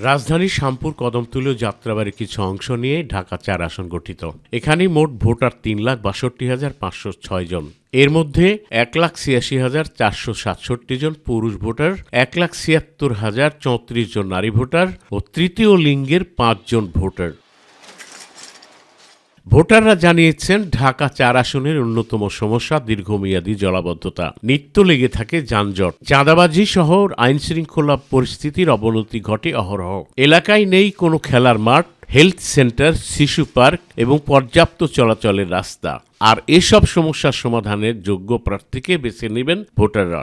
রাজধানীর শ্যামপুর কদমতলী যাত্রাবাড়ির কিছু অংশ নিয়ে ঢাকা ৪ আসন গঠিত। এখানে মোট ভোটার ৩,৬২,৫০৬ জন। এর মধ্যে ১,৮৬,৪৬৭ জন পুরুষ ভোটার, ১,৭৬,০৩৪ জন নারী ভোটার ও তৃতীয় লিঙ্গের ৫ জন ভোটার। ভোটাররা জানিয়েছেন, ঢাকা ৪ আসনের অন্যতম সমস্যা দীর্ঘমেয়াদী জলাবদ্ধতা। নিত্য লেগে থাকে যানজট, চাঁদাবাজি সহ আইনশৃঙ্খলা পরিস্থিতির অবনতি ঘটে অহরহ। এলাকায় নেই কোনো খেলার মাঠ, হেলথ সেন্টার, শিশু পার্ক এবং পর্যাপ্ত চলাচলের রাস্তা। আর এসব সমস্যার সমাধানের যোগ্য প্রার্থীকে বেছে নেবেন ভোটাররা।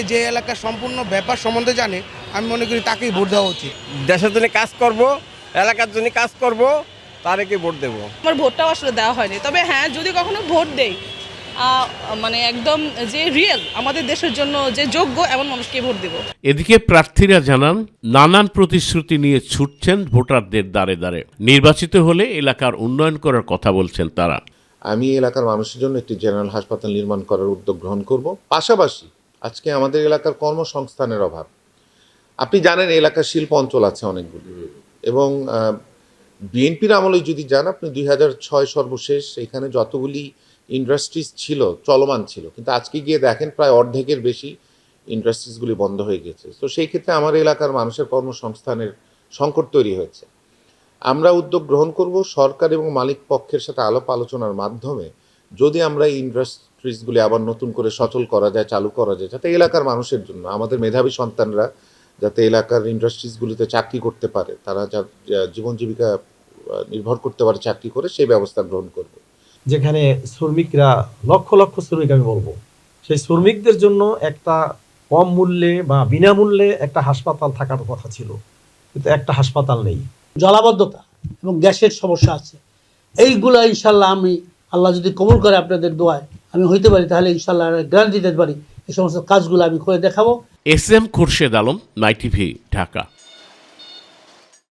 যে এলাকার সম্পূর্ণ ব্যাপার সম্বন্ধে জানে, আমি মনে করি তাকেই ভোট দেওয়া উচিত। দেশের জন্য কাজ করব, এলাকার জন্য কাজ করব, তারকে ভোট দেব। আমার ভোটটাও আসলে দেওয়া হয়নি, তবে হ্যাঁ, যদি কখনো ভোট দেই, মানে একদম যে রিয়েল আমাদের দেশের জন্য যে যোগ্য এমন মানুষকে ভোট দেব। এদিকে প্রার্থীরা জানান, নানান প্রতিশ্রুতি নিয়ে ছুটছেন ভোটারদের দ্বারে দ্বারে। নির্বাচিত হলে এলাকার উন্নয়ন করার কথা বলছেন তারা। আমি এলাকার মানুষের জন্য একটি জেনারেল হাসপাতাল নির্মাণ করার উদ্যোগ গ্রহণ করব। পাশাপাশি আজকে আমাদের এলাকার কর্মসংস্থানের অভাব। আপনি জানেন এলাকার শিল্প অঞ্চল আছে অনেকগুলি, এবং বিএনপির আমলে যদি যান আপনি 2006 সর্বশেষ এখানে যতগুলি ইন্ডাস্ট্রিজ ছিল চলমান ছিল, কিন্তু আজকে গিয়ে দেখেন প্রায় অর্ধেকের বেশি ইন্ডাস্ট্রিজগুলি বন্ধ হয়ে গেছে। তো সেই ক্ষেত্রে আমার এলাকার মানুষের কর্মসংস্থানের সংকট তৈরি হয়েছে। আমরা উদ্যোগ গ্রহণ করব সরকার এবং মালিক পক্ষের সাথে আলাপ আলোচনার মাধ্যমে, যদি আমরা এই ইন্ডাস্ট্রিজগুলি আবার নতুন করে সচল করা যায়, চালু করা যায়, যাতে এলাকার মানুষের জন্য, আমাদের মেধাবী সন্তানরা যাতে এলাকার ইন্ডাস্ট্রিজগুলিতে চাকরি করতে পারে, তারা জীবন জীবিকা নির্ভর করতে পারে চাকরি করে, সেই ব্যবস্থা গ্রহণ করব। যেখানে শ্রমিকরা লক্ষ লক্ষ শ্রমিক, আমি বলবো সেই শ্রমিকদের জন্য একটা কম মূল্যে বা বিনামূল্যে একটা হাসপাতাল থাকার কথা ছিল, কিন্তু একটা হাসপাতাল নেই। জলাবদ্ধতা এবং গ্যাসের সমস্যা আছে, এইগুলো ইনশাল্লাহ আমি, আল্লাহ যদি কবুল করে আপনাদের দোয়ায় আমি হইতে পারি, তাহলে ইনশাল্লাহ গ্যারান্টি দিতে পারি এই সমস্ত কাজগুলো আমি করে দেখাবো। SM Khorshed Alam, NITV, Dhaka.